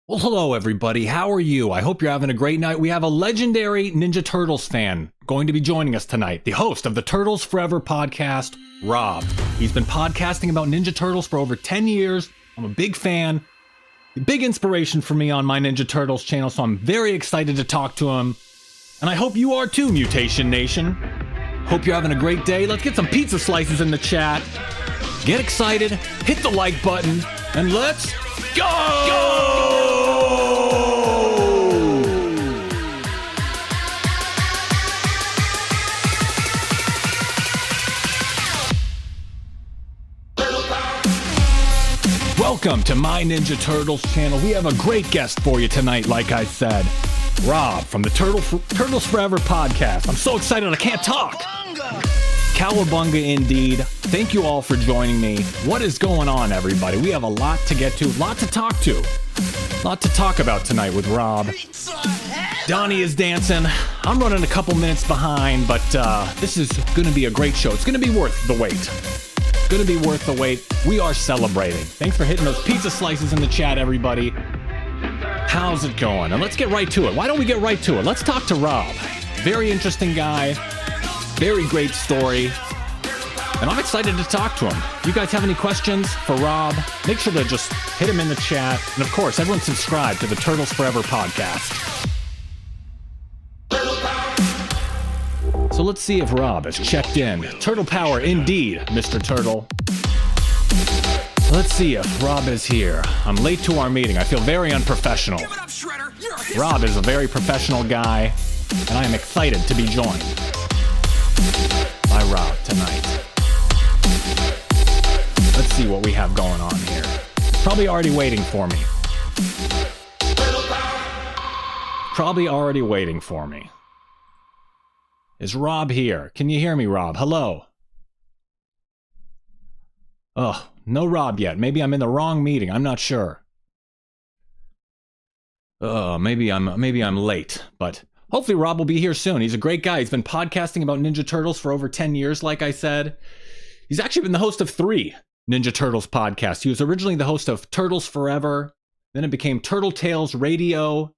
Well, hello, everybody. How are you? I hope you're having a great night. We have a legendary Ninja Turtles fan going to be joining us tonight, the host of the Turtles Forever podcast, Rob. He's been podcasting about Ninja Turtles for over 10 years. I'm a big fan, a big inspiration for me on my Ninja Turtles channel, so I'm very excited to talk to him. And I hope you are too, Mutation Nation. Hope you're having a great day. Let's get some pizza slices in the chat. Get excited, hit the like button, and let's go! Welcome to my Ninja Turtles channel. We have a great guest for you tonight, like I said. Rob from the Turtles Forever podcast. I'm so excited I can't talk. Cowabunga indeed. Thank you all for joining me. What is going on, everybody? We have a lot to get to, a lot to talk to. A lot to talk about tonight with Rob. Donnie is dancing. I'm running a couple minutes behind, but this is going to be a great show. It's going to be worth the wait. It's going to be worth the wait. We are celebrating. Thanks for hitting those pizza slices in the chat, everybody. How's it going? And let's get right to it. Why don't we get right to it? Let's talk to Rob. Very interesting guy. Very great story. And I'm excited to talk to him. If you guys have any questions for Rob, make sure to just hit him in the chat. And of course, everyone subscribe to the Turtles Forever podcast. So let's see if Rob has checked in. Turtle power indeed, Mr. Turtle. Let's see if Rob is here. I'm late to our meeting. I feel very unprofessional. Give it up, Shredder. Rob is a very professional guy, and I am excited to be joined by Rob tonight. Let's see what we have going on here. Probably already waiting for me. Probably already waiting for me. Is Rob here? Can you hear me, Rob? Hello? Oh, no Rob yet. Maybe I'm in the wrong meeting. I'm not sure. Maybe I'm late, but hopefully Rob will be here soon. He's a great guy. He's been podcasting about Ninja Turtles for over 10 years, like I said. He's actually been the host of 3 Ninja Turtles podcasts. He was originally the host of Turtles Forever, then it became Turtle Tales Radio,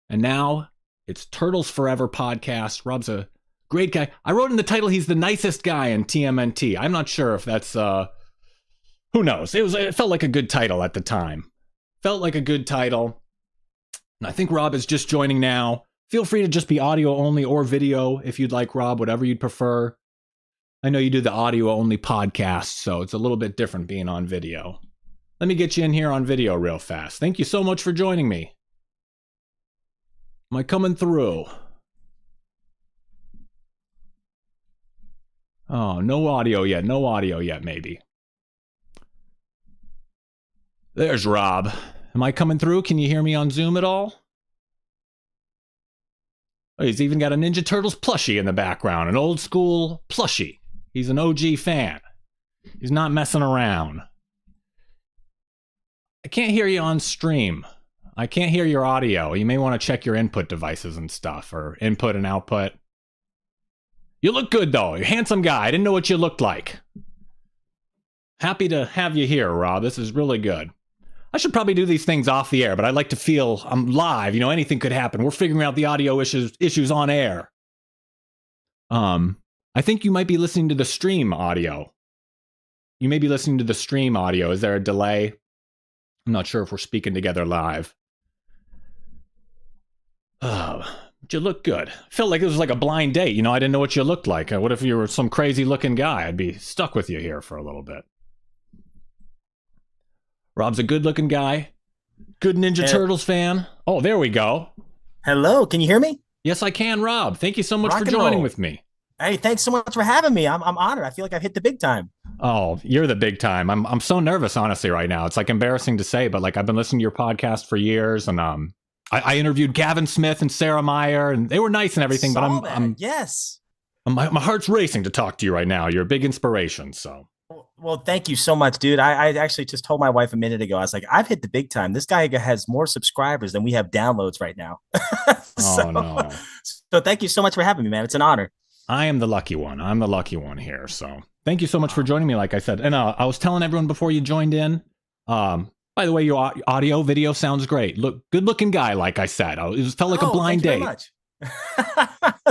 and now it's Turtles Forever podcast. Rob's a great guy. I wrote in the title he's the nicest guy in TMNT. I'm not sure if that's who knows. It felt like a good title at the time. Felt like a good title. And I think Rob is just joining now. Feel free to just be audio only or video if you'd like, Rob, whatever you'd prefer. I know you do the audio only podcast, so it's a little bit different being on video. Let me get you in here on video real fast. Thank you so much for joining me. Am I coming through? Oh, no audio yet. No audio yet, maybe. There's Rob. Am I coming through? Can you hear me on Zoom at all? Oh, he's even got a Ninja Turtles plushie in the background. An old school plushie. He's an OG fan. He's not messing around. I can't hear you on stream. I can't hear your audio. You may want to check your input devices and stuff, or input and output. You look good, though. You're a handsome guy. I didn't know what you looked like. Happy to have you here, Rob. This is really good. I should probably do these things off the air, but I like to feel I'm live. You know, anything could happen. We're figuring out the audio issues on air. I think you might be listening to the stream audio. You may be listening to the stream audio. Is there a delay? I'm not sure if we're speaking together live. But you look good. Felt like it was like a blind date. You know, I didn't know what you looked like. What if you were some crazy looking guy? I'd be stuck with you here for a little bit. Rob's a good looking guy. Good Ninja Turtles fan. Oh, there we go. Hello, can you hear me? Yes, I can, Rob. Thank you so much for joining with me. Hey, thanks so much for having me. I'm honored. I feel like I've hit the big time. Oh, you're the big time. I'm so nervous, honestly, right now. It's like embarrassing to say, but like I've been listening to your podcast for years, and I interviewed Gavin Smith and Sarah Meyer, and they were nice and everything, but my heart's racing to talk to you right now. You're a big inspiration, so. Well, thank you so much, dude. I actually just told my wife a minute ago. I was like, I've hit the big time. This guy has more subscribers than we have downloads right now. Oh, no. So thank you so much for having me, man. It's an honor. I am the lucky one. I'm the lucky one here. So thank you so much for joining me, like I said. And I was telling everyone before you joined in, by By the way, your audio video sounds great. Look, good looking guy, like I said. It felt like a Oh, thank blind you very date. much.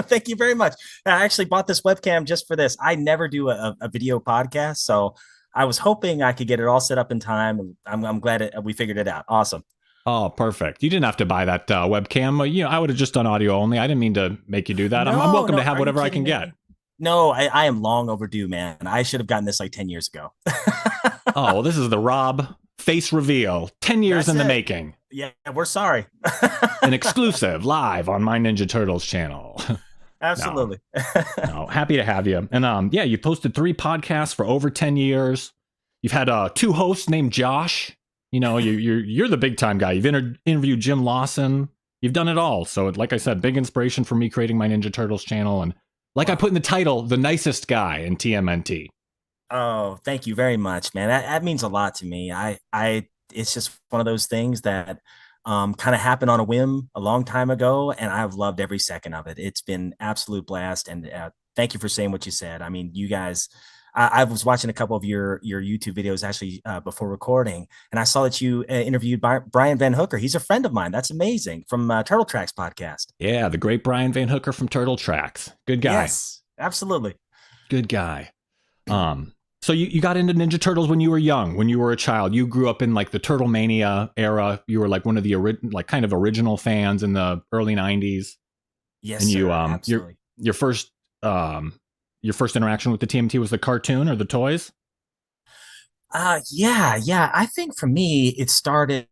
Thank you very much. I actually bought this webcam just for this. I never do a video podcast, so I was hoping I could get it all set up in time, and I'm glad we figured it out. Awesome. Oh, perfect. You didn't have to buy that webcam. I would have just done audio only. I didn't mean to make you do that. I'm No, welcome to no, have are you whatever I kidding can get. me? No, I am long overdue, man. I should have gotten this like 10 years ago. Oh, well, this is the Rob face reveal. 10 years That's in the it. making. Yeah, we're sorry. An exclusive live on my Ninja Turtles channel. No, Absolutely. no, happy to have you. And yeah, you posted 3 podcasts for over 10 years. You've had 2 hosts named Josh. You're the big time guy. You've interviewed Jim Lawson. You've done it all. So, like I said, big inspiration for me creating my Ninja Turtles channel. And like I put in the title, the nicest guy in TMNT. Oh, thank you very much, man. That means a lot to me. It's just one of those things that kind of happened on a whim a long time ago, and I've loved every second of it. It's been absolute blast, and thank you for saying what you said. I mean, you guys, I was watching a couple of your YouTube videos actually before recording, and I saw that you interviewed Brian Van Hooker. He's a friend of mine. That's amazing, from Turtle Tracks podcast. Yeah, the great Brian Van Hooker from Turtle Tracks. Good guy. Yes, absolutely. Good guy. So you got into Ninja Turtles when you were young, when you were a child. You grew up in like the Turtle Mania era. You were like one of the kind of original fans in the early '90s. Yes, and you sir, absolutely. Your first interaction with the TMT was the cartoon or the toys. Yeah. I think for me, it started.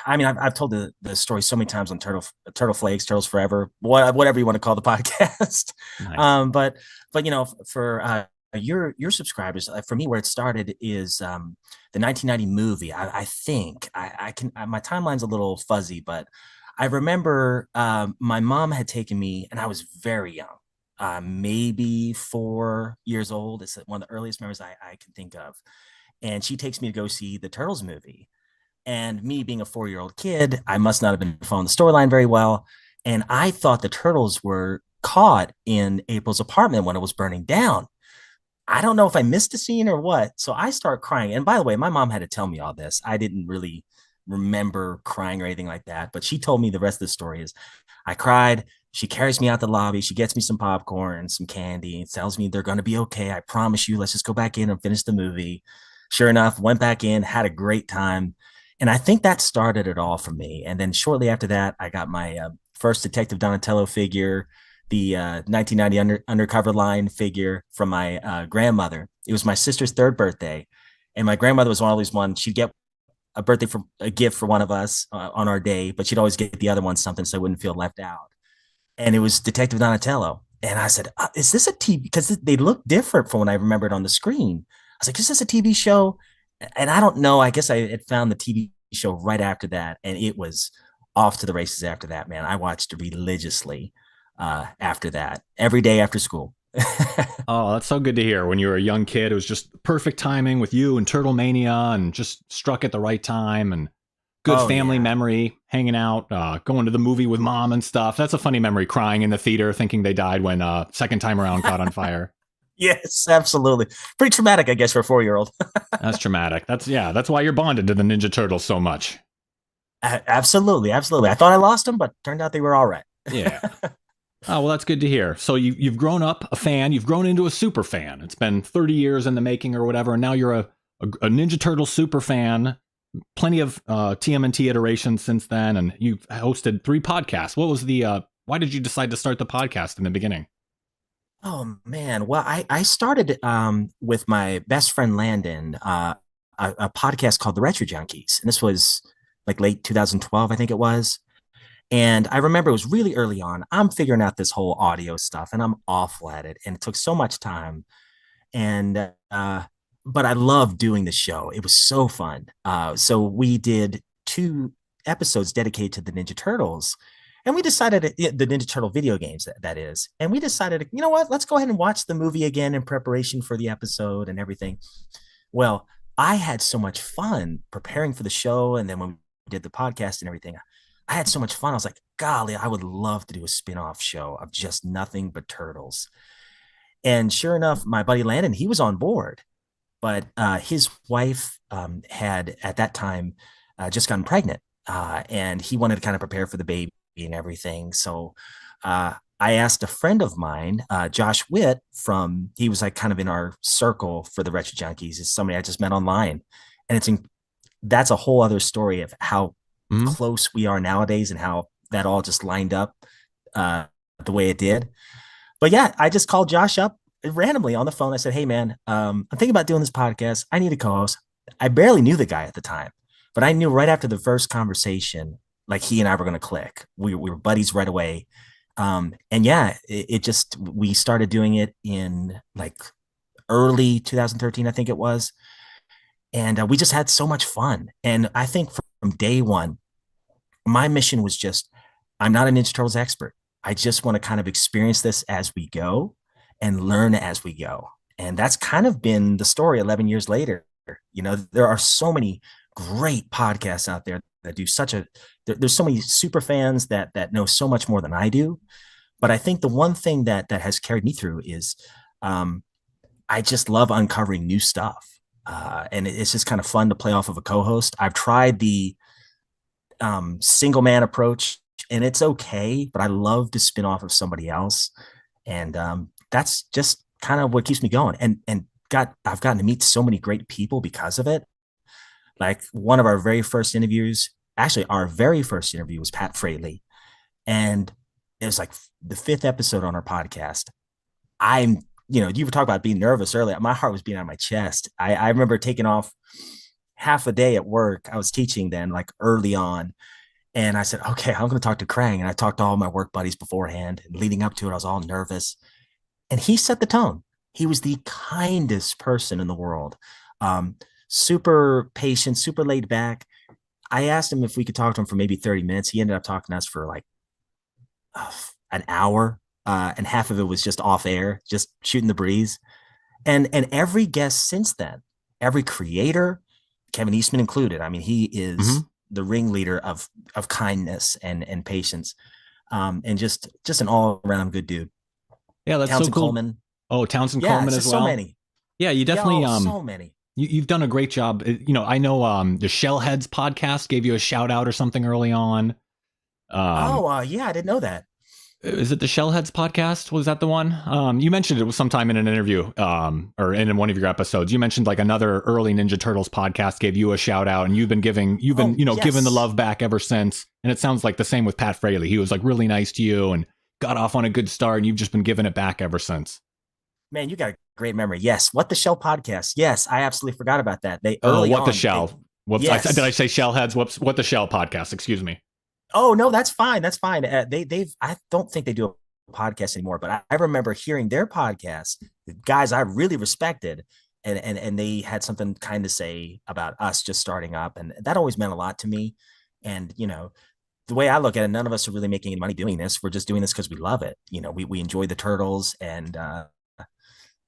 I mean, I've told the story so many times on Turtle Flakes, Turtles Forever, whatever you want to call the podcast. Nice. But for your subscribers, for me, where it started is the 1990 movie. I think I can. My timeline's a little fuzzy, but I remember my mom had taken me, and I was very young, maybe 4 years old. It's one of the earliest memories I can think of, and she takes me to go see the Turtles movie. And me being a 4-year-old kid, I must not have been following the storyline very well. And I thought the turtles were caught in April's apartment when it was burning down. I don't know if I missed a scene or what. So I start crying. And by the way, my mom had to tell me all this. I didn't really remember crying or anything like that. But she told me the rest of the story is I cried. She carries me out the lobby. She gets me some popcorn, some candy, and tells me they're going to be okay. I promise you. Let's just go back in and finish the movie. Sure enough, went back in, had a great time. And I think that started it all for me. And then shortly after that, I got my first Detective Donatello figure, the 1990 undercover line figure from my grandmother. It was my sister's 3rd birthday. And my grandmother was always one. She'd get a gift for one of us on our day, but she'd always get the other one something so I wouldn't feel left out. And it was Detective Donatello. And I said, is this a TV? Because they look different from when I remember it on the screen. I was like, is this a TV show? And I don't know. I guess I had found the TV show right after that. And it was off to the races after that, man. I watched it religiously after that, every day after school. Oh, that's so good to hear. When you were a young kid, it was just perfect timing with you and Turtle Mania, and just struck at the right time, and good family memory, hanging out, going to the movie with mom and stuff. That's a funny memory, crying in the theater, thinking they died when second time around caught on fire. Yes, absolutely. Pretty traumatic, I guess, for a 4-year-old. That's traumatic. That's why you're bonded to the Ninja Turtles so much. Absolutely. I thought I lost them, but turned out they were all right. Yeah. Oh, well, that's good to hear. So you've grown up a fan. You've grown into a super fan. It's been 30 years in the making or whatever, and now you're a Ninja Turtle super fan. Plenty of TMNT iterations since then, and you've hosted 3 podcasts. What was why did you decide to start the podcast in the beginning? Oh man, well, I started with my best friend Landon a podcast called The Retro Junkies, and this was like late 2012, I think it was. And I remember it was really early on. I'm figuring out this whole audio stuff, and I'm awful at it, and it took so much time. And but I loved doing the show. It was so fun. So we did 2 episodes dedicated to the Ninja Turtles. And we decided the Ninja Turtle video games, that is. And we decided, you know what? Let's go ahead and watch the movie again in preparation for the episode and everything. Well, I had so much fun preparing for the show. And then when we did the podcast and everything, I had so much fun. I was like, golly, I would love to do a spin-off show of just nothing but turtles. And sure enough, my buddy Landon, he was on board. But his wife had at that time just gotten pregnant, and he wanted to kind of prepare for the baby and everything. So I asked a friend of mine, Josh Witt, he was like kind of in our circle for the Wretched Junkies, is somebody I just met online, and that's a whole other story of how Mhm. close we are nowadays and how that all just lined up uh, the way it did. But yeah, I just called Josh up randomly on the phone. I said, "Hey man, I'm thinking about doing this podcast. I need a co-host." I barely knew the guy at the time, but I knew right after the first conversation, like he and I were going to click. We were buddies right away. And yeah, it just, we started doing it in like early 2013, I think it was. And we just had so much fun. And I think from day one, my mission was just, I'm not a Ninja Turtles expert. I just want to kind of experience this as we go and learn as we go. And that's kind of been the story 11 years later. You know, there are so many great podcasts out there that do there's so many super fans that know so much more than I do. But I think the one thing that has carried me through is um, I just love uncovering new stuff. And it's just kind of fun to play off of a co-host. I've tried the single man approach, and it's okay, but I love to spin off of somebody else, and that's just kind of what keeps me going. And I've gotten to meet so many great people because of it. Like one of our very first interviews, actually, our very first interview was Pat Fraley, and it was like the fifth episode on our podcast. I'm, you were talking about being nervous earlier. My heart was beating out of my chest. I remember taking off half a day at work. I was teaching then, like early on. And I said, okay, I'm going to talk to Krang. And I talked to all my work buddies beforehand. And leading up to it, I was all nervous. And he set the tone. He was the kindest person in the world. Um, Super patient, super laid back. I asked him if we could talk to him for maybe 30 minutes. He ended up talking to us for like an hour. And half of it was just off air, just shooting the breeze. And every guest since then, every creator, Kevin Eastman included. I mean, he is Mhm. the ringleader of kindness and patience, and just an all around good dude. Yeah, that's so Townsend cool. Coleman, Oh, Townsend yeah, Coleman it's as just so well. many, Yeah, you definitely yo, so many. you've done a great job. I know the Shellheads podcast gave you a shout out or something early on. Um, Oh, yeah, I didn't know that. is it the Shellheads podcast? Was that the one? You mentioned it was sometime in an interview, or in one of your episodes. You mentioned like another early Ninja Turtles podcast gave you a shout out, and you've been, Oh, giving the yes, love back ever since. And it sounds like the same with Pat Fraley. He was like really nice to you and got off on a good start, and you've just been giving it back ever since. man, you got a great memory. Yes, What the Shell podcast. Yes, I absolutely forgot about that. They Oh, early what the on, they shell? Whoops! Did I yes. say Shellheads? Whoops! What the shell podcast? Excuse me. Oh no, that's fine. That's fine. They've I don't think they do a podcast anymore, but I remember hearing their podcast, the guys I really respected, and they had something kind to say about us just starting up, and that always meant a lot to me. And the way I look at it, none of us are really making any money doing this. We're just doing this because we love it. We enjoy the turtles, and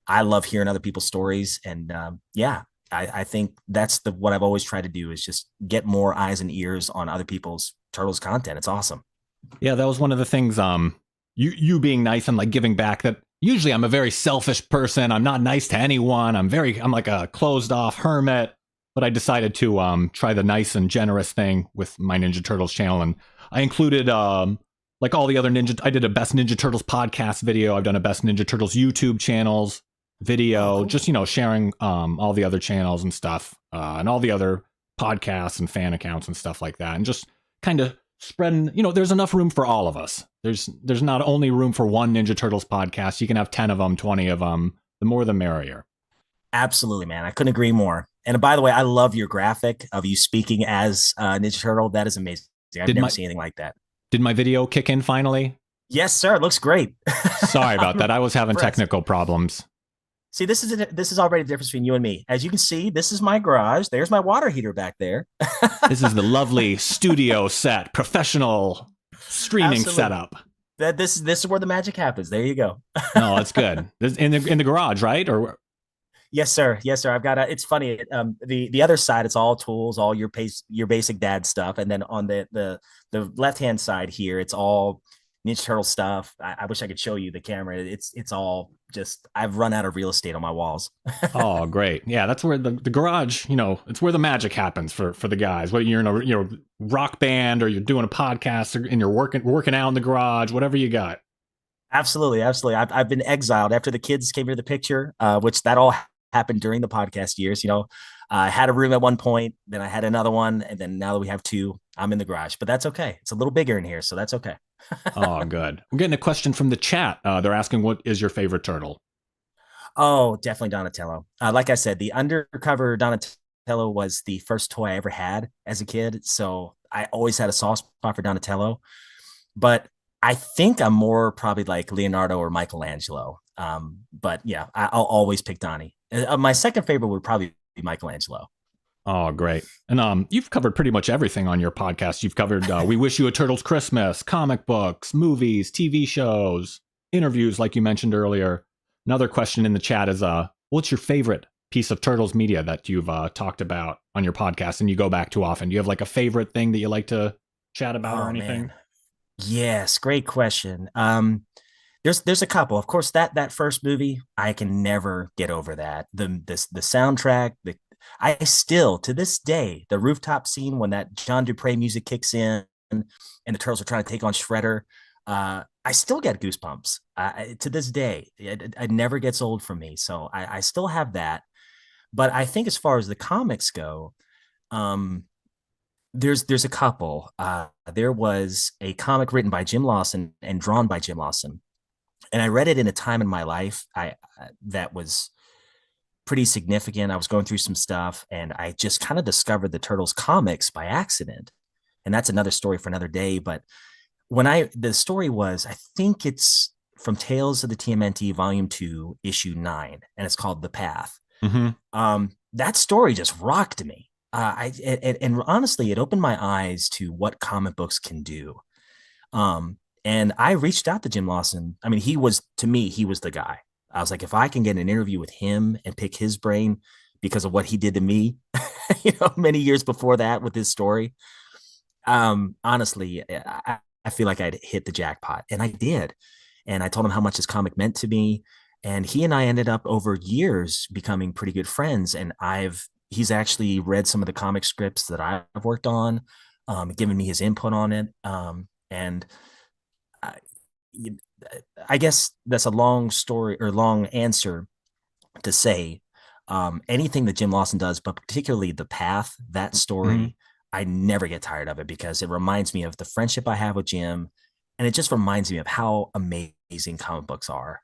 I love hearing other people's stories. And yeah, I think that's what I've always tried to do is just get more eyes and ears on other people's turtles content. It's awesome. Yeah, that was one of the things. You being nice and like giving back. That usually I'm a very selfish person. I'm not nice to anyone. I'm like a closed off hermit. But I decided to try the nice and generous thing with my Ninja Turtles channel, and I included like all the other Ninja. I did a Best Ninja Turtles podcast video. I've done a Best Ninja Turtles YouTube channels Oh, video. Just cool. sharing all the other channels and stuff, and all the other podcasts and fan accounts and stuff like that, and just kind of spreading. There's enough room for all of us. There's not only room for one Ninja Turtles podcast. You can have 10 of them, 20 of them. The more, the merrier. Absolutely, man. I couldn't agree more. And by the way, I love your graphic of you speaking as Ninja Turtle. That is amazing. I've Did never my seen anything like that. did my video kick in finally? Yes, sir. It looks great. Sorry about I'm that. I was having impressed. technical problems. See, this is already the difference between you and me. As you can see, this is my garage. There's my water heater back there. This is the lovely studio set, professional streaming Absolutely. setup. This is where the magic happens. There you go. No, it's good. In the garage, right? Or Yes, sir. Yes, sir. I've got a. It's funny. The other side, it's all tools, all your basic dad stuff, and then on the left hand side here, it's all Ninja Turtle stuff. I wish I could show you the camera. It's all I've run out of real estate on my walls. Oh, great. Yeah, that's where the garage, it's where the magic happens for the guys. Whether you're in a rock band or you're doing a podcast and you're working out in the garage, whatever you got. Absolutely, absolutely. I've been exiled after the kids came into the picture, which that all happened during the podcast years. I had a room at one point, then I had another one, and then now that we have two, I'm in the garage. But that's okay. It's a little bigger in here, so that's okay. Oh, good. We're getting a question from the chat. They're asking, what is your favorite turtle? Oh, definitely Donatello. Like I said, the undercover Donatello was the first toy I ever had as a kid, so I always had a soft spot for Donatello. But I think I'm more probably like Leonardo or Michelangelo. But yeah, I'll always pick Donnie. My second favorite would probably be Michelangelo. Oh, great. And you've covered pretty much everything on your podcast. You've covered We Wish You a Turtles Christmas, comic books, movies, TV shows, interviews, like you mentioned earlier. Another question in the chat is, what's your favorite piece of Turtles media that you've talked about on your podcast and you go back to often? Do you have like a favorite thing that you like to chat about or anything? Man. Yes, great question. There's a couple. Of course, that first movie, I can never get over that. The soundtrack, I still to this day, the rooftop scene when that John Dupre music kicks in and the turtles are trying to take on Shredder. I still get goosebumps to this day. It never gets old for me. So I still have that. But I think as far as the comics go, there's a couple. There was a comic written by Jim Lawson and drawn by Jim Lawson, and I read it in a time in my life that was pretty significant. I was going through some stuff, and I just kind of discovered the Turtles comics by accident, and that's another story for another day. But the story was, I think it's from Tales of the TMNT Volume 2, Issue 9, and it's called The Path. Mm-hmm. That story just rocked me. And honestly, it opened my eyes to what comic books can do. And I reached out to Jim Lawson. I mean, he was the guy. I was like, if I can get an interview with him and pick his brain because of what he did to me, many years before that with his story, honestly, I feel like I'd hit the jackpot, and I did. And I told him how much his comic meant to me, and he and I ended up over years becoming pretty good friends. And he's actually read some of the comic scripts that I've worked on, given me his input on it. And I guess that's a long story or long answer to say anything that Jim Lawson does, but particularly The Path, that story, mm-hmm. I never get tired of it because it reminds me of the friendship I have with Jim. And it just reminds me of how amazing comic books are.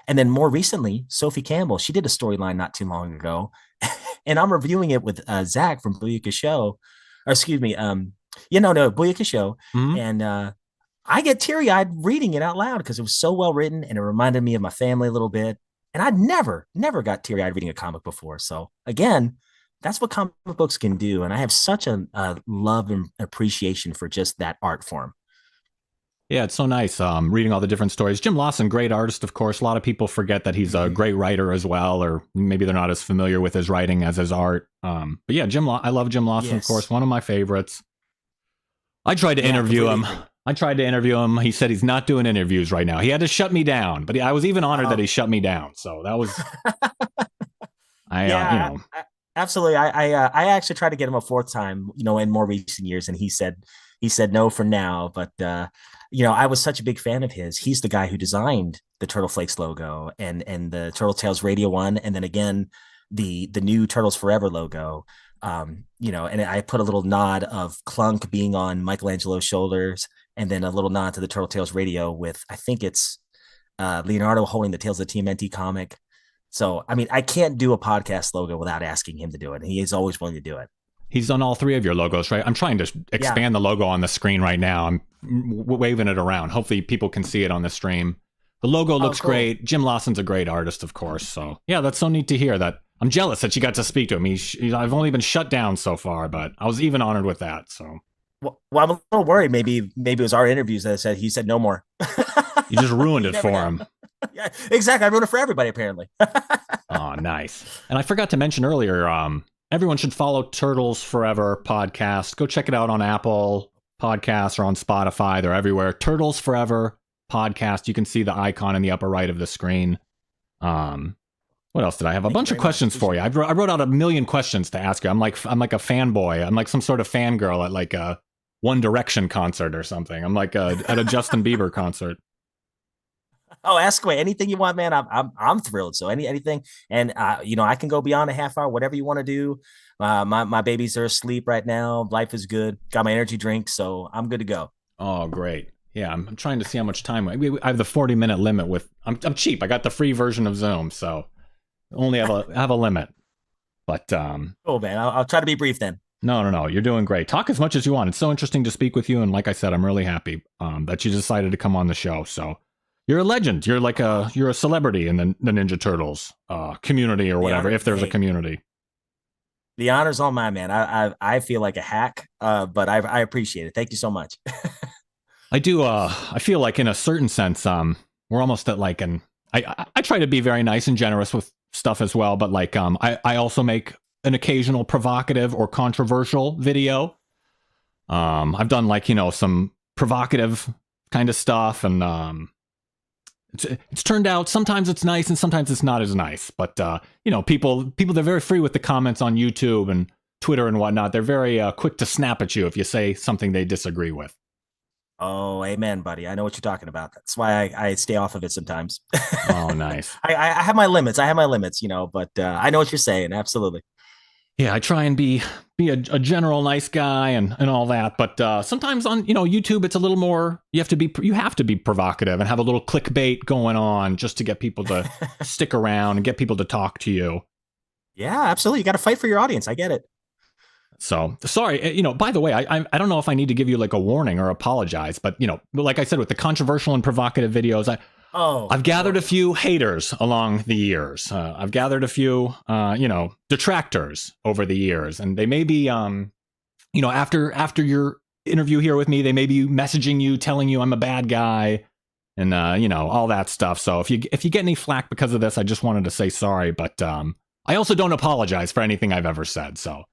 And then more recently, Sophie Campbell, she did a storyline not too long ago. And I'm reviewing it with Zach from Booyaka Show. Or excuse me. Booyaka Show. Mm-hmm. And I get teary-eyed reading it out loud because it was so well written and it reminded me of my family a little bit. And I'd never got teary-eyed reading a comic before. So again, that's what comic books can do. And I have such a love and appreciation for just that art form. Yeah, it's so nice reading all the different stories. Jim Lawson, great artist, of course. A lot of people forget that he's a great writer as well, or maybe they're not as familiar with his writing as his art. But yeah, I love Jim Lawson, yes. Of course, one of my favorites. I tried to interview him. He said he's not doing interviews right now. He had to shut me down, but I was even honored that he shut me down. So that was, absolutely. I actually tried to get him a fourth time, in more recent years, and he said no for now. But I was such a big fan of his. He's the guy who designed the Turtle Flakes logo and the Turtle Tales Radio one, and then again the new Turtles Forever logo. And I put a little nod of Clunk being on Michelangelo's shoulders, and then a little nod to the Turtle Tales Radio with, I think it's Leonardo holding the Tales of TMNT comic. So, I mean, I can't do a podcast logo without asking him to do it. And he is always willing to do it. He's done all three of your logos, right? I'm trying to expand the logo on the screen right now. I'm waving it around. Hopefully people can see it on the stream. The logo looks great. Jim Lawson's a great artist, of course. So yeah, that's so neat to hear that. I'm jealous that you got to speak to him. I've only been shut down so far, but I was even honored with that. So, well, I'm a little worried. Maybe it was our interviews that he said no more. You just ruined it for him. Yeah, exactly. I ruined it for everybody, apparently. Oh, nice. And I forgot to mention earlier, everyone should follow Turtles Forever podcast. Go check it out on Apple Podcasts or on Spotify. They're everywhere. Turtles Forever podcast. You can see the icon in the upper right of the screen. Um, what else did I have? A Thank you bunch of very much. questions for Appreciate you. it. I wrote out a million questions to ask you. I'm like a fanboy. I'm like some sort of fangirl at like a One Direction concert or something. I'm like at a Justin Bieber concert. Oh, ask away anything you want, man. I'm thrilled. So anything, and I can go beyond a half hour, whatever you want to do. My babies are asleep right now. Life is good. Got my energy drink, so I'm good to go. Oh, great. Yeah, I'm trying to see how much time. I have the 40-minute limit with. I'm cheap. I got the free version of Zoom, so only have a limit. But Oh man, I'll try to be brief then. no. You're doing great. Talk as much as you want. It's so interesting to speak with you, and like I said, I'm really happy that you decided to come on the show. So you're a legend. You're a celebrity in the Ninja Turtles community or whatever, if there's a Hey, community. the honor's all mine, man. I feel like a hack, but I appreciate it. Thank you so much. I do. I feel like in a certain sense, we're almost at like an. I try to be very nice and generous with stuff as well, but like I also make an occasional provocative or controversial video. I've done like some provocative kind of stuff, and it's turned out sometimes it's nice and sometimes it's not as nice. But people they're very free with the comments on YouTube and Twitter and whatnot. They're very quick to snap at you if you say something they disagree with. Oh, amen, buddy. I know what you're talking about. That's why I stay off of it sometimes. Oh, nice. I have my limits. I have my limits, but I know what you're saying. Absolutely. Yeah, I try and be a general nice guy and all that, but sometimes on YouTube it's a little more. You have to be provocative and have a little clickbait going on just to get people to stick around and get people to talk to you. Yeah, absolutely. You got to fight for your audience. I get it. So sorry, by the way, I don't know if I need to give you like a warning or apologize, but like I said, with the controversial and provocative videos, I've gathered a few haters along the years. I've gathered a few, detractors over the years, and they may be, after your interview here with me, they may be messaging you, telling you I'm a bad guy, and all that stuff. So if you get any flack because of this, I just wanted to say sorry, but I also don't apologize for anything I've ever said. So.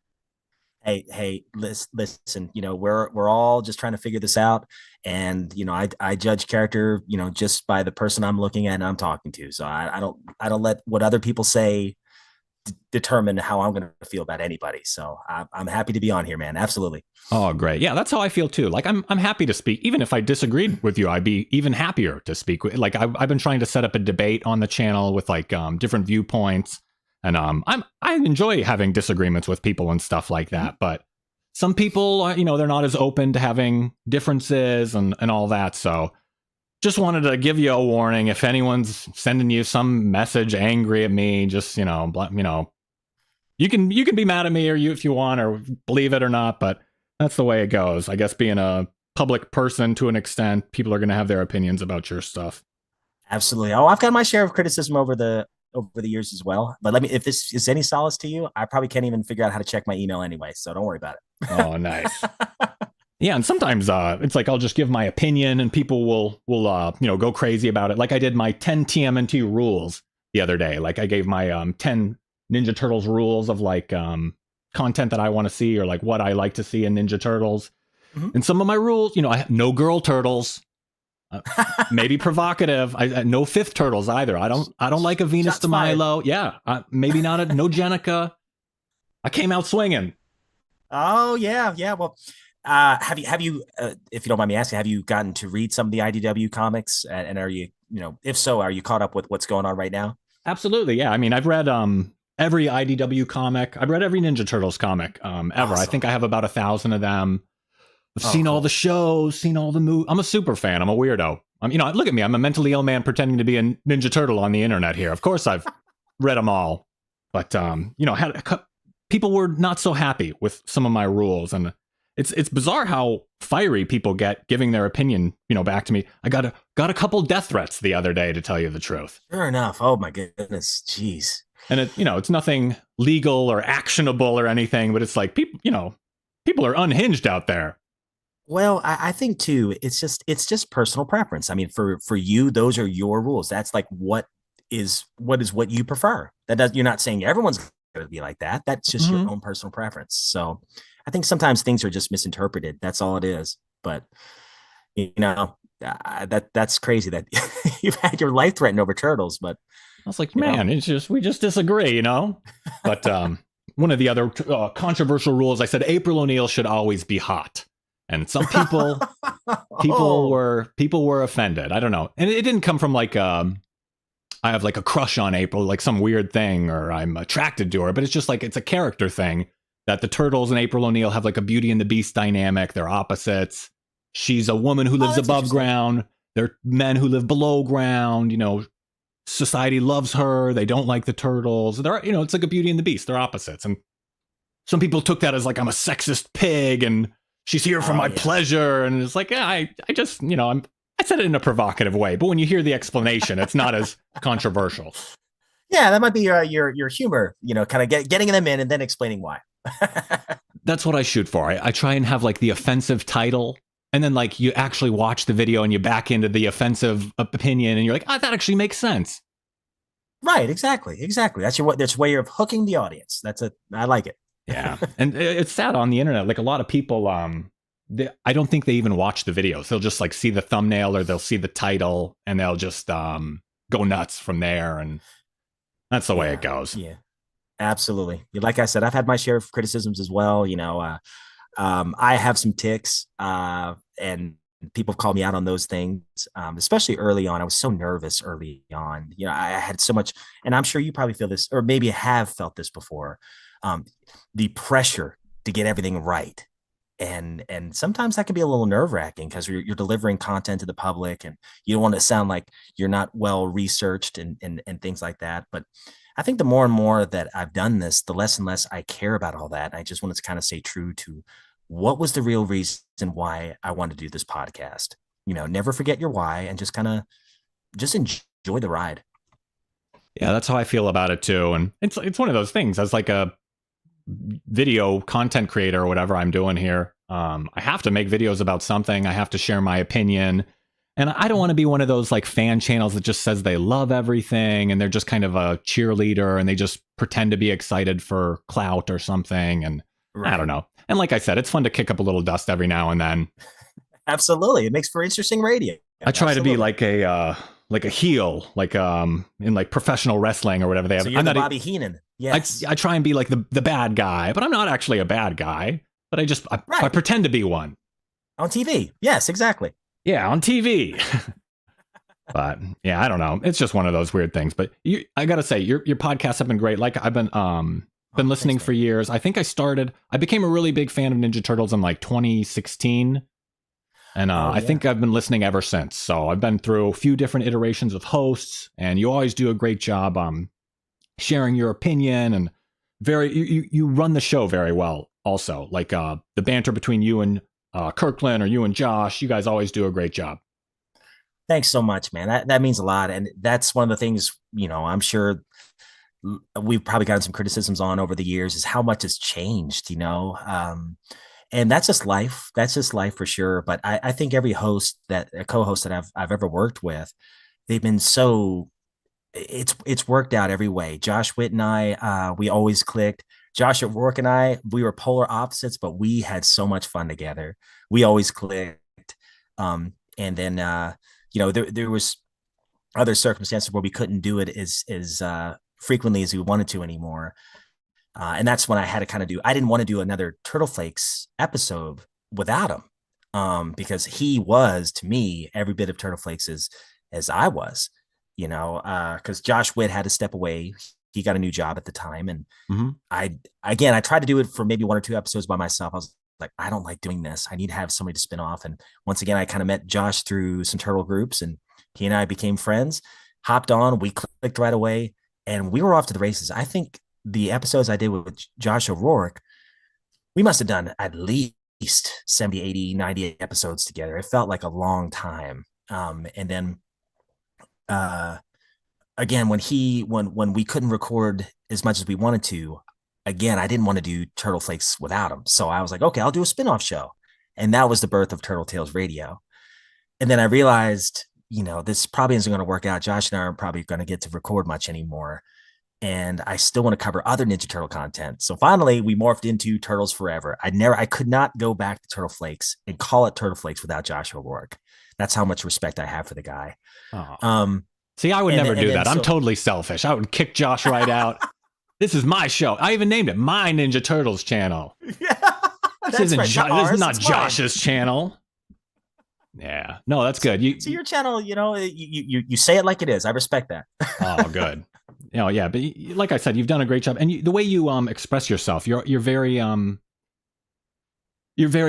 Hey, listen. We're all just trying to figure this out, and I judge character, just by the person I'm looking at and I'm talking to. So I don't let what other people say determine how I'm going to feel about anybody. So I'm happy to be on here, man. Absolutely. Oh, great. Yeah, that's how I feel too. Like I'm happy to speak. Even if I disagreed with you, I'd be even happier to speak with. Like I've been trying to set up a debate on the channel with like different viewpoints. And I enjoy having disagreements with people and stuff like that. But some people, they're not as open to having differences and all that. So just wanted to give you a warning. If anyone's sending you some message angry at me, just you can be mad at me or if you want or believe it or not. But that's the way it goes. I guess being a public person to an extent, people are going to have their opinions about your stuff. Absolutely. Oh, I've got my share of criticism over the years as well. But if this is any solace to you, I probably can't even figure out how to check my email anyway. So don't worry about it. Oh, nice. Yeah, and sometimes it's like I'll just give my opinion, and people will go crazy about it. Like I did my 10 TMNT rules the other day. Like I gave my 10 Ninja Turtles rules of like content that I want to see or like what I like to see in Ninja Turtles. Mm-hmm. And some of my rules, I have no girl turtles. Maybe provocative. No fifth turtles either. I don't like a Venus de Milo. Yeah, maybe not no Jenica. I came out swinging. Oh yeah. Well, have you if you don't mind me asking, have you gotten to read some of the IDW comics? And are you if so, are you caught up with what's going on right now? Absolutely. Yeah. I mean, I've read every IDW comic. I've read every Ninja Turtles comic ever. Awesome. I think I have about 1,000 of them. I've seen all the shows, seen all the movies. I'm a super fan. I'm a weirdo. Look at me. I'm a mentally ill man pretending to be a Ninja Turtle on the internet here. Of course, I've read them all. But, people were not so happy with some of my rules. And it's bizarre how fiery people get giving their opinion, back to me. I got a couple death threats the other day, to tell you the truth. Sure enough. Oh, my goodness. Jeez. And, it's nothing legal or actionable or anything. But it's like people are unhinged out there. Well, I think too, it's just personal preference. I mean, for you, those are your rules. That's like what is what you prefer. You're not saying everyone's going to be like that. That's just your own personal preference. So I think sometimes things are just misinterpreted. That's all it is. But that's crazy that you've had your life threatened over turtles. But I was like, You know, man, it's just we just disagree, you know. But one of the other controversial rules, I said April O'Neil should always be hot, and some oh, people were offended. I don't know, and it didn't come from like I have like a crush on April, like some weird thing, or I'm attracted to her, but it's just like it's a character thing that the Turtles and April O'Neil have like a Beauty and the Beast dynamic. They're opposites. She's a woman who lives that's above interesting. ground. They're men who live below ground. You know, society loves her. They don't like the Turtles. They're, you know, it's like a Beauty and the Beast. They're opposites. And some people took that as like I'm a sexist pig and she's here for Oh my yeah. pleasure. And it's like, yeah, I just, you know, I said it in a provocative way, but when you hear the explanation, it's not as controversial. Yeah, that might be your humor, kind of getting them in and then explaining why. That's what I shoot for. I try and have like the offensive title, and then like you actually watch the video and you back into the offensive opinion, and you're like, that actually makes sense. Right, exactly. That's way of hooking the audience. I like it. Yeah, and it's sad on the internet. Like a lot of people, I don't think they even watch the videos. They'll just like see the thumbnail or they'll see the title, and they'll just go nuts from there, and that's the way it Yeah, goes. yeah, absolutely. Like I said, I've had my share of criticisms as well. I have some ticks, and people have called me out on those things, especially early on. I was so nervous early on. I had so much, and I'm sure you probably feel this, or maybe have felt this before. Um, the pressure to get everything right, and sometimes that can be a little nerve wracking because you're delivering content to the public, and you don't want to sound like you're not well researched and things like that. But I think the more and more that I've done this, the less and less I care about all that. I just wanted to kind of stay true to what was the real reason why I wanted to do this podcast. Never forget your why and just enjoy the ride. Yeah, that's how I feel about it too. And it's one of those things. As like a video content creator or whatever I'm doing here, I have to make videos about something. I have to share my opinion. And I don't want to be one of those like fan channels that just says they love everything and they're just kind of a cheerleader and they just pretend to be excited for clout or something. And I don't Right. know. And like I said, it's fun to kick up a little dust every now and then. Absolutely. It makes for interesting radio. I try to be Absolutely. like a heel, like in like professional wrestling or whatever they So have. you're I'm the not. Bobby Heenan. Yes. I try and be like the bad guy, but I'm not actually a bad guy. But I Right. pretend to be one. On TV. Yes, exactly. Yeah, on TV. But yeah, I don't know. It's just one of those weird things. But I gotta say, your podcasts have been great. Like I've been Oh, listening thanks, for man. years. I think I became a really big fan of Ninja Turtles in like 2016. And Oh, I yeah. think I've been listening ever since. So I've been through a few different iterations of hosts, and you always do a great job sharing your opinion and you run the show very well. Also, like the banter between you and Kirkland or you and Josh, you guys always do a great job. Thanks so much, man. That means a lot. And that's one of the things, I'm sure we've probably gotten some criticisms on over the years is how much has changed. And that's just life. That's just life for sure. But I think every a co-host that I've ever worked with, they've been it's worked out every way. Josh Witt and I, we always clicked. Josh at work and I, we were polar opposites, but we had so much fun together. We always clicked. And then there was other circumstances where we couldn't do it as frequently as we wanted to anymore. And that's when I had to kind of I didn't want to do another Turtle Flakes episode without him. Because he was to me every bit of Turtle Flakes as I was, because Josh Witt had to step away. He got a new job at the time. And Mm-hmm. I tried to do it for maybe one or two episodes by myself. I was like, I don't like doing this. I need to have somebody to spin off. And once again, I kind of met Josh through some turtle groups and he and I became friends, hopped on, we clicked right away and we were off to the races. I think the episodes I did with Josh O'Rourke, we must have done at least 70, 80, 90 episodes together. It felt like a long time. And then, again, when we couldn't record as much as we wanted to, again, I didn't want to do Turtle Flakes without him. So I was like, okay, I'll do a spinoff show. And that was the birth of Turtle Tales Radio. And then I realized, this probably isn't going to work out. Josh and I aren't probably going to get to record much anymore. And I still want to cover other Ninja Turtle content. So finally, we morphed into Turtles Forever. I could not go back to Turtle Flakes and call it Turtle Flakes without Josh O'Rourke. That's how much respect I have for the guy. Oh, Um, See, I would And never then, do and then that. I'm so totally selfish. I would kick Josh right out. This is my show. I even named it My Ninja Turtles channel. yeah, that's right. Not This is ours. not It's mine. Josh's channel. Yeah. No, that's good. So your channel, you say it like it is. I respect that. Oh, good. Yeah, but like I said, you've done a great job, and the way you express yourself, you're very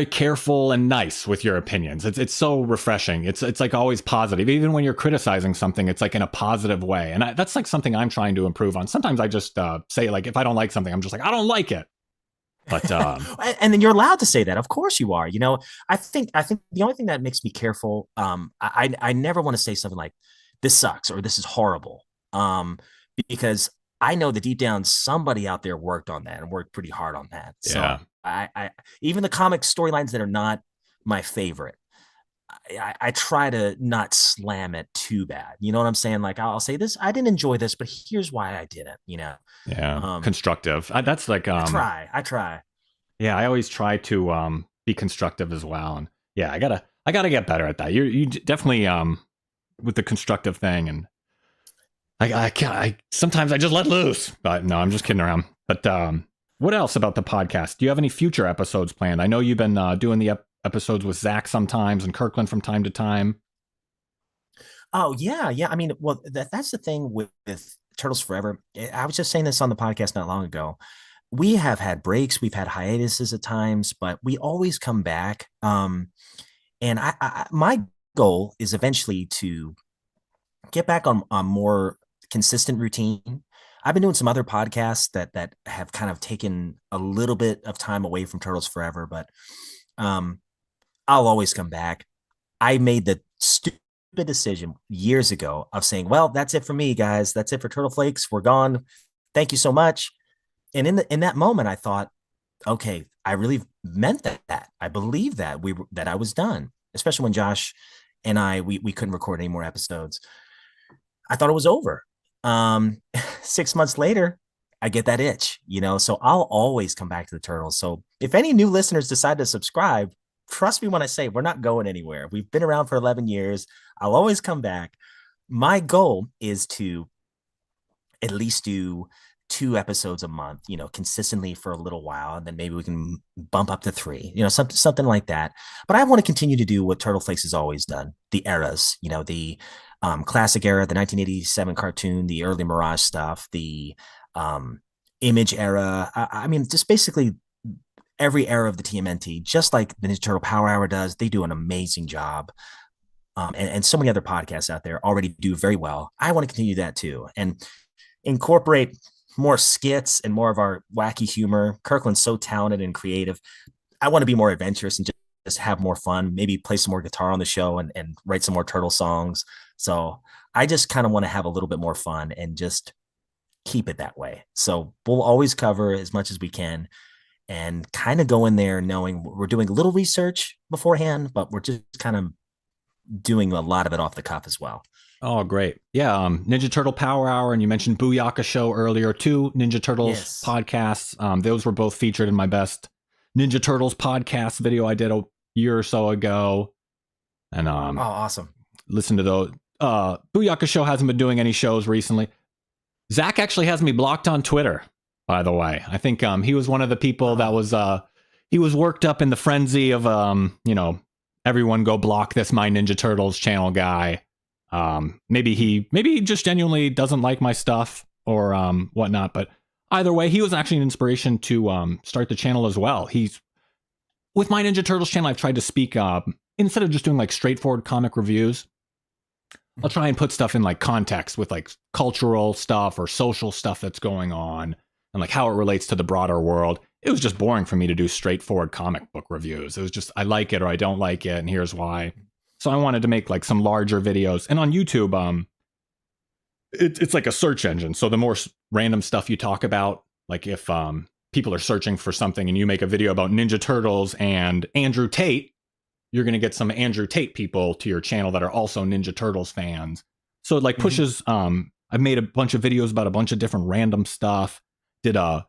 careful and nice with your opinions. It's so refreshing. It's like always positive. Even when you're criticizing something, it's like in a positive way, and that's like something I'm trying to improve on. Sometimes I just say, like, if I don't like something, I'm just like, I don't like it. But and then you're allowed to say that. Of course you are. I think the only thing that makes me careful, I never want to say something like this sucks or this is horrible. Because I know that deep down somebody out there worked on that and worked pretty hard on that. yeah. So I even the comic storylines that are not my favorite, I try to not slam it too bad. You know what I'm saying? Like I'll say this, I didn't enjoy this, but here's why I didn't. Yeah, constructive. That's like I try. Yeah, I always try to be constructive as well, and yeah, I gotta get better at that. You definitely with the constructive thing, and I sometimes I just let loose. But no, I'm just kidding around. But what else about the podcast? Do you have any future episodes planned? I know you've been doing the episodes with Zach sometimes and Kirkland from time to time. Oh yeah. I mean, well, that's the thing with Turtles Forever. I was just saying this on the podcast not long ago. We have had breaks, we've had hiatuses at times, but we always come back. And my goal is eventually to get back on more consistent routine. I've been doing some other podcasts that have kind of taken a little bit of time away from Turtles Forever, but I'll always come back. I made the stupid decision years ago of saying, well, that's it for me, guys. That's it for Turtle Flakes. We're gone. Thank you so much. And in that moment, I thought, okay, I really meant that. I believe that I was done, especially when Josh and we couldn't record any more episodes. I thought it was over. 6 months later, I get that itch, so I'll always come back to the Turtles. So if any new listeners decide to subscribe, trust me when I say we're not going anywhere. We've been around for 11 years. I'll always come back. My goal is to at least do 2 episodes a month, consistently for a little while, and then maybe we can bump up to 3, something like that. But I want to continue to do what Turtle Flakes has always done, the eras, the classic era, the 1987 cartoon, the early Mirage stuff, the Image era. I mean, just basically every era of the TMNT, just like the Ninja Turtle Power Hour does. They do an amazing job. And so many other podcasts out there already do very well. I want to continue that too, and incorporate more skits and more of our wacky humor. Kirkland's so talented and creative. I want to be more adventurous and just have more fun, maybe play some more guitar on the show and write some more Turtle songs. So I just kind of want to have a little bit more fun and just keep it that way. So we'll always cover as much as we can and kind of go in there knowing we're doing a little research beforehand, but we're just kind of doing a lot of it off the cuff as well. Oh, great. Yeah. Ninja Turtle Power Hour. And you mentioned Booyaka Show earlier, 2 Ninja Turtles podcasts. Those were both featured in my best Ninja Turtles podcast video I did a year or so ago. And awesome. Listen to those. Booyaka Show hasn't been doing any shows recently. Zach actually has me blocked on Twitter, by the way. I think he was one of the people that was he was worked up in the frenzy of everyone go block this My Ninja Turtles channel guy. Maybe he just genuinely doesn't like my stuff or whatnot, but either way, he was actually an inspiration to start the channel as well. He's with My Ninja Turtles channel. I've tried to speak instead of just doing like straightforward comic reviews, I'll try and put stuff in like context with like cultural stuff or social stuff that's going on and like how it relates to the broader world. It was just boring for me to do straightforward comic book reviews. It was just, I like it or I don't like it, and here's why. So I wanted to make like some larger videos. And on YouTube, it's like a search engine. So the more random stuff you talk about, like if people are searching for something and you make a video about Ninja Turtles and Andrew Tate, you're going to get some Andrew Tate people to your channel that are also Ninja Turtles fans. So it like pushes, I've made a bunch of videos about a bunch of different random stuff. Did a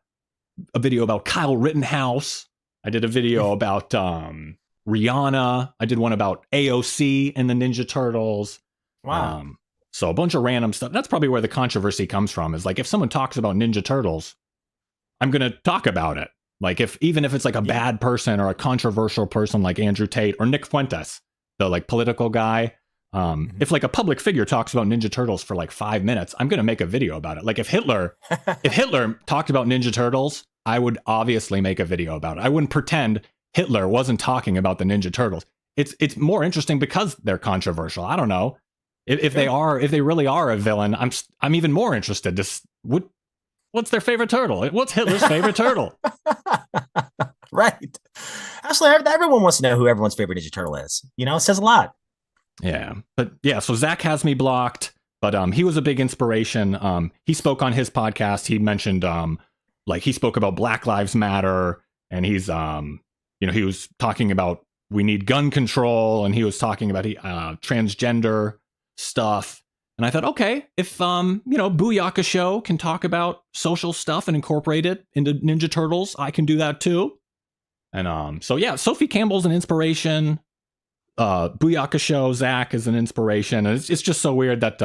video about Kyle Rittenhouse. I did a video about Rihanna. I did one about AOC and the Ninja Turtles. Wow. So a bunch of random stuff. That's probably where the controversy comes from, is like, if someone talks about Ninja Turtles, I'm going to talk about it. Like, even if it's like a bad person or a controversial person like Andrew Tate or Nick Fuentes, the like political guy. If like a public figure talks about Ninja Turtles for like 5 minutes, I'm going to make a video about it. Like if Hitler talked about Ninja Turtles, I would obviously make a video about it. I wouldn't pretend Hitler wasn't talking about the Ninja Turtles. It's more interesting because they're controversial. I don't know if they really are a villain. I'm even more interested. What's their favorite turtle? What's Hitler's favorite turtle? Right. Actually, everyone wants to know who everyone's favorite Ninja Turtle is. You know, it says a lot. Yeah. But yeah, so Zach has me blocked, but he was a big inspiration. He spoke on his podcast. He mentioned like he spoke about Black Lives Matter, and he's he was talking about we need gun control, and he was talking about transgender stuff. And I thought, okay, if Booyaka Show can talk about social stuff and incorporate it into Ninja Turtles, I can do that too. And so yeah, Sophie Campbell's an inspiration. Booyaka Show, Zach is an inspiration. And it's just so weird that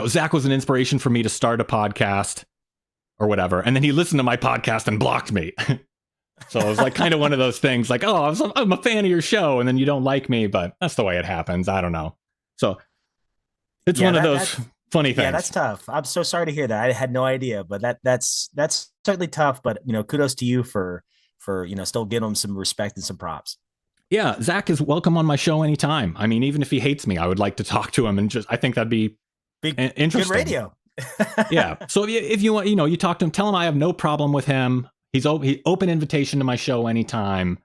Zach was an inspiration for me to start a podcast or whatever, and then he listened to my podcast and blocked me. So it was like kind of one of those things, like, oh, I'm a fan of your show, and then you don't like me, but that's the way it happens. I don't know. So it's one of those funny things. Yeah, that's tough. I'm so sorry to hear that. I had no idea, but that's certainly tough. But kudos to you for still giving him some respect and some props. Yeah, Zach is welcome on my show anytime. I mean, even if he hates me, I would like to talk to him, and I think that'd be interesting. Good radio. Yeah. So if you want, you talk to him, tell him I have no problem with him. He's open invitation to my show anytime.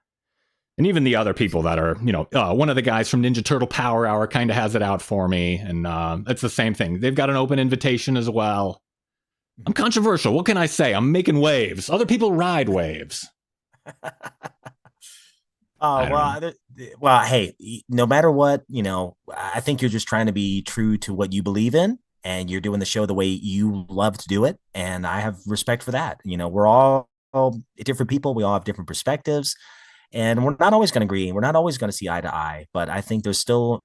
And even the other people that are, one of the guys from Ninja Turtle Power Hour kind of has it out for me. And it's the same thing. They've got an open invitation as well. I'm controversial. What can I say? I'm making waves. Other people ride waves. Well, hey, no matter what, I think you're just trying to be true to what you believe in, and you're doing the show the way you love to do it. And I have respect for that. We're all different people. We all have different perspectives, and we're not always going to agree. We're not always going to see eye to eye, but I think there's still,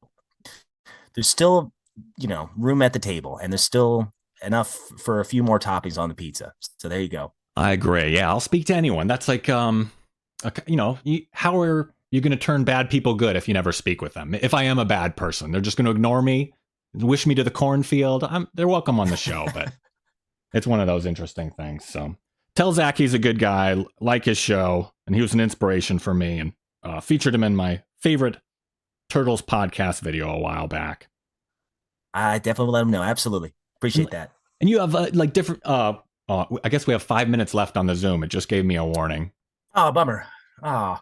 room at the table, and there's still enough for a few more toppings on the pizza. So there you go. I agree. Yeah. I'll speak to anyone. That's like, how are you going to turn bad people good if you never speak with them? If I am a bad person, they're just going to ignore me, wish me to the cornfield. They're welcome on the show, but it's one of those interesting things. So tell Zach he's a good guy, like his show, and he was an inspiration for me, and featured him in my favorite Turtles podcast video a while back. I definitely will let him know. Absolutely. Appreciate that. And you have different, I guess we have 5 minutes left on the Zoom. It just gave me a warning. Oh, bummer. Oh.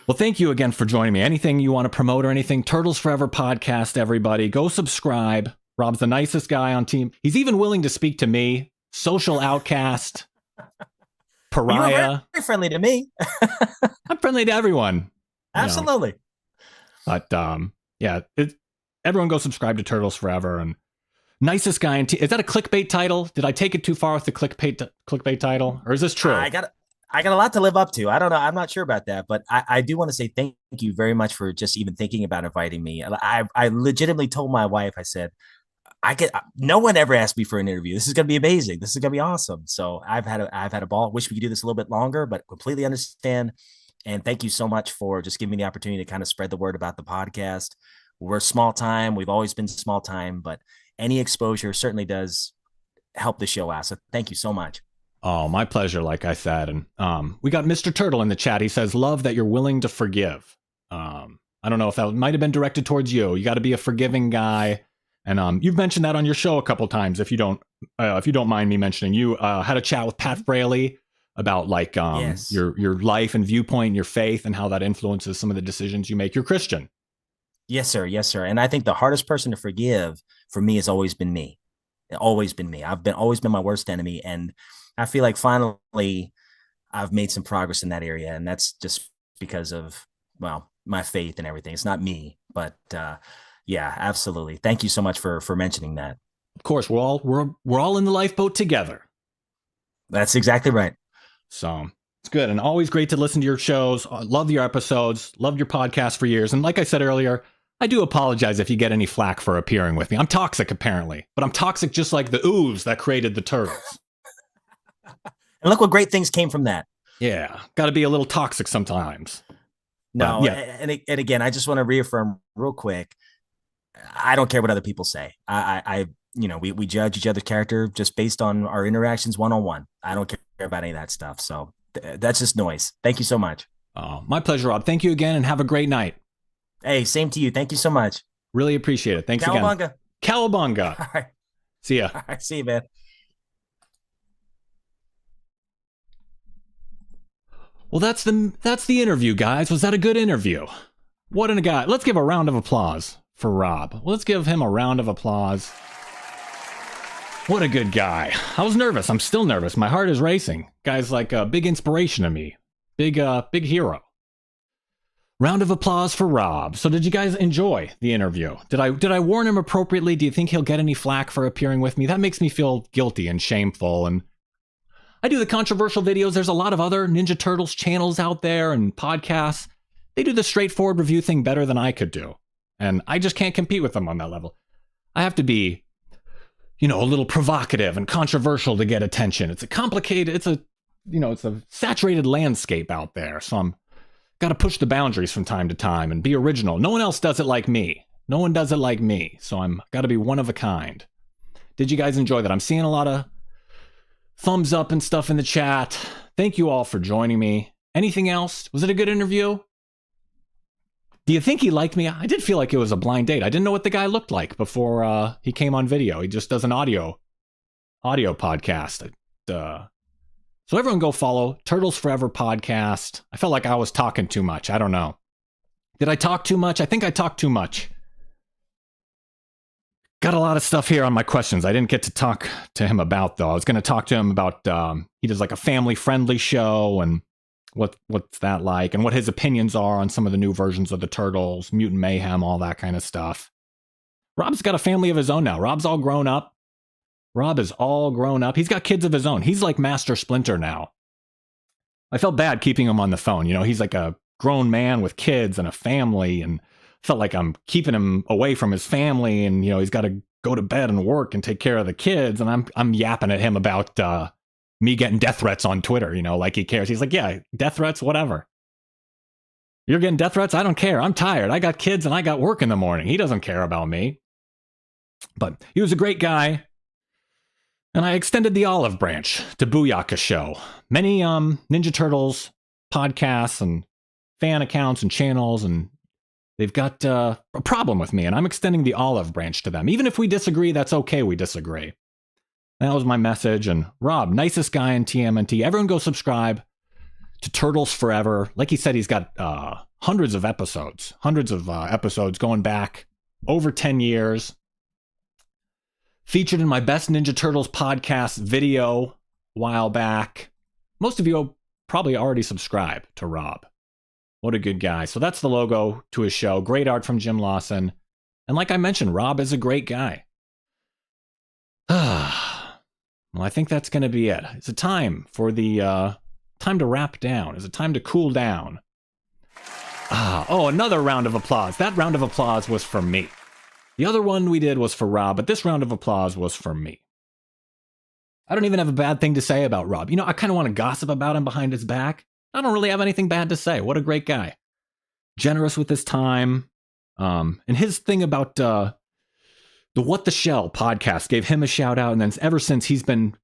Well, thank you again for joining me. Anything you want to promote or anything, Turtles Forever podcast, everybody, go subscribe. Rob's the nicest guy on team. He's even willing to speak to me, social outcast, pariah. Well, you were very friendly to me. I'm friendly to everyone. Absolutely. But everyone go subscribe to Turtles Forever. And nicest guy on team. Is that a clickbait title? Did I take it too far with the clickbait title? Or is this true? I got a lot to live up to. I don't know. I'm not sure about that, but I do want to say thank you very much for just even thinking about inviting me. I legitimately told my wife, I said, no one ever asked me for an interview. This is going to be amazing. This is going to be awesome. So I've had a ball. Wish we could do this a little bit longer, but completely understand. And thank you so much for just giving me the opportunity to kind of spread the word about the podcast. We're small time. We've always been small time, but any exposure certainly does help the show out. So thank you so much. Oh, my pleasure, like I said. And we got Mr. Turtle in the chat. He says, love that you're willing to forgive. I don't know if that might have been directed towards you. You got to be a forgiving guy. And you've mentioned that on your show a couple times. If you don't mind me mentioning, you had a chat with Pat Fraley about yes, your life and viewpoint and your faith and how that influences some of the decisions you make. You're Christian. Yes, sir. Yes, sir. And I think the hardest person to forgive for me has always been me. Always been me. I've always been my worst enemy. And I feel like finally I've made some progress in that area. And that's just because of, my faith and everything. It's not me, but yeah, absolutely. Thank you so much for mentioning that. Of course, we're all in the lifeboat together. That's exactly right. So it's good. And always great to listen to your shows. Love your episodes. Loved your podcast for years. And like I said earlier, I do apologize if you get any flack for appearing with me. I'm toxic, apparently, but I'm toxic just like the ooze that created the turtles. And look what great things came from that. Yeah, got to be a little toxic sometimes. No, yeah. And again, I just want to reaffirm real quick. I don't care what other people say. We judge each other's character just based on our interactions one-on-one. I don't care about any of that stuff. So that's just noise. Thank you so much. Oh, my pleasure, Rob. Thank you again and have a great night. Hey, same to you. Thank you so much. Really appreciate it. Thanks Cowabunga. again. Cowabunga. All right. See ya. All right. See you, man. Well, that's the interview, guys. Was that a good interview? What a guy. Let's give a round of applause for Rob. Let's give him a round of applause. What a good guy. I was nervous. I'm still nervous. My heart is racing. Guy's like a big inspiration to me. Big hero. Round of applause for Rob. So did you guys enjoy the interview? Did I warn him appropriately? Do you think he'll get any flack for appearing with me? That makes me feel guilty and shameful. And I do the controversial videos. There's a lot of other Ninja Turtles channels out there and podcasts. They do the straightforward review thing better than I could do. And I just can't compete with them on that level. I have to be, a little provocative and controversial to get attention. It's a complicated, it's a saturated landscape out there. So I'm got to push the boundaries from time to time and be original. No one else does it like me. No one does it like me. So I'm got to be one of a kind. Did you guys enjoy that? I'm seeing a lot of thumbs up and stuff in the chat. Thank you all for joining me. Anything else? Was it a good interview? Do you think he liked me? I did feel like it was a blind date. I didn't know what the guy looked like before he came on video. He just does an audio podcast. So everyone go follow Turtles Forever podcast. I felt like I was talking too much. I don't know. Did I talk too much? I think I talked too much. Got a lot of stuff here on my questions I didn't get to talk to him about, though. I was going to talk to him about, he does like a family-friendly show and what's that like and what his opinions are on some of the new versions of the Turtles, Mutant Mayhem, all that kind of stuff. Rob's got a family of his own now. Rob's all grown up. Rob is all grown up. He's got kids of his own. He's like Master Splinter now. I felt bad keeping him on the phone. He's like a grown man with kids and a family, and felt like I'm keeping him away from his family, and he's got to go to bed and work and take care of the kids, and I'm yapping at him about me getting death threats on Twitter, like he cares. He's like, yeah, death threats, whatever. You're getting death threats? I don't care. I'm tired. I got kids and I got work in the morning. He doesn't care about me. But he was a great guy. And I extended the olive branch to Booyaka Show. Many Ninja Turtles podcasts and fan accounts and channels, and they've got a problem with me, and I'm extending the olive branch to them. Even if we disagree, that's okay, we disagree. That was my message. And Rob, nicest guy in TMNT. Everyone go subscribe to Turtles Forever. Like he said, he's got hundreds of episodes going back over 10 years. Featured in my Best Ninja Turtles podcast video a while back. Most of you probably already subscribed to Rob. What a good guy. So that's the logo to his show. Great art from Jim Lawson. And like I mentioned, Rob is a great guy. Well, I think that's going to be it. It's a time for the time to wrap down. It's a time to cool down. Another round of applause. That round of applause was for me. The other one we did was for Rob, but this round of applause was for me. I don't even have a bad thing to say about Rob. I kind of want to gossip about him behind his back. I don't really have anything bad to say. What a great guy. Generous with his time. And his thing about the What the Shell podcast gave him a shout out. And then ever since, he's been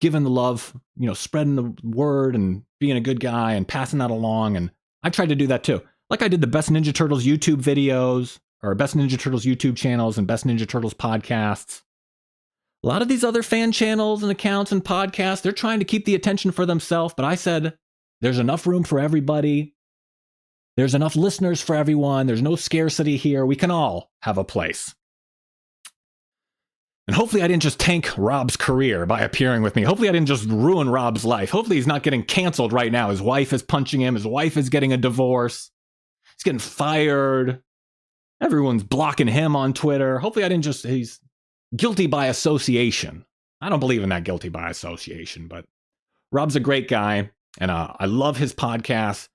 giving the love, spreading the word and being a good guy and passing that along. And I tried to do that too. Like I did the Best Ninja Turtles YouTube videos, or Best Ninja Turtles YouTube channels and Best Ninja Turtles podcasts. A lot of these other fan channels and accounts and podcasts, they're trying to keep the attention for themselves. But I said, there's enough room for everybody. There's enough listeners for everyone. There's no scarcity here. We can all have a place. And hopefully I didn't just tank Rob's career by appearing with me. Hopefully I didn't just ruin Rob's life. Hopefully he's not getting canceled right now. His wife is punching him. His wife is getting a divorce. He's getting fired. Everyone's blocking him on Twitter. Hopefully he's guilty by association. I don't believe in that guilty by association, but Rob's a great guy, and I love his podcast.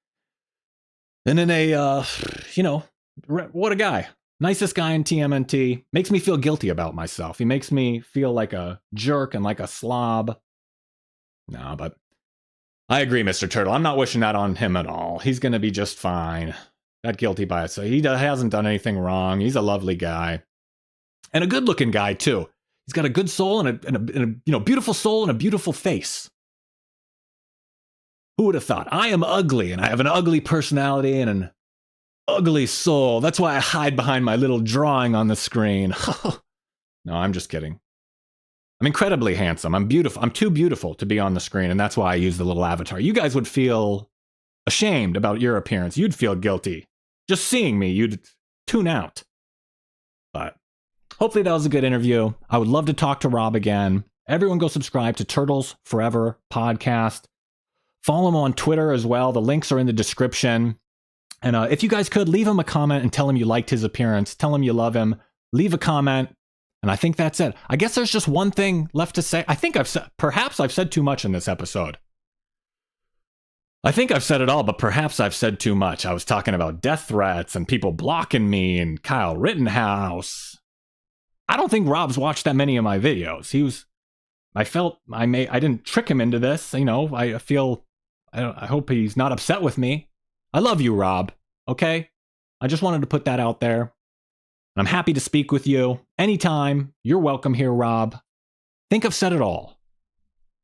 And in what a guy. Nicest guy in TMNT. Makes me feel guilty about myself. He makes me feel like a jerk and like a slob. No, but I agree, Mr. Turtle. I'm not wishing that on him at all. He's going to be just fine. That guilty by it. So he hasn't done anything wrong. He's a lovely guy. And a good-looking guy, too. He's got a good soul and a beautiful soul and a beautiful face. Who would have thought? I am ugly, and I have an ugly personality and an ugly soul. That's why I hide behind my little drawing on the screen. No, I'm just kidding. I'm incredibly handsome. I'm beautiful. I'm too beautiful to be on the screen, and that's why I use the little avatar. You guys would feel ashamed about your appearance. You'd feel guilty. Just seeing me, you'd tune out. But hopefully that was a good interview. I would love to talk to Rob again. Everyone go subscribe to Turtles Forever podcast. Follow him on Twitter as well. The links are in the description. And if you guys could, leave him a comment and tell him you liked his appearance. Tell him you love him. Leave a comment. And I think that's it. I guess there's just one thing left to say. I think perhaps I've said too much in this episode. I think I've said it all, but perhaps I've said too much. I was talking about death threats and people blocking me and Kyle Rittenhouse. I don't think Rob's watched that many of my videos. I didn't trick him into this. I hope he's not upset with me. I love you, Rob. Okay? I just wanted to put that out there. I'm happy to speak with you anytime. You're welcome here, Rob. Think I've said it all.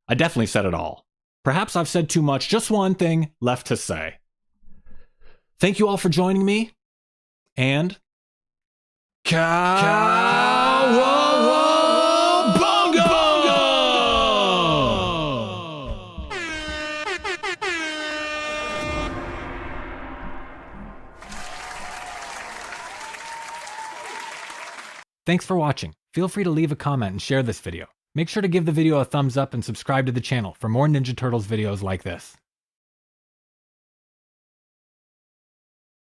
I definitely said it all. Perhaps I've said too much. Just one thing left to say. Thank you all for joining me. And thanks for watching. Feel free to leave a comment and share this video. Make sure to give the video a thumbs up and subscribe to the channel for more Ninja Turtles videos like this.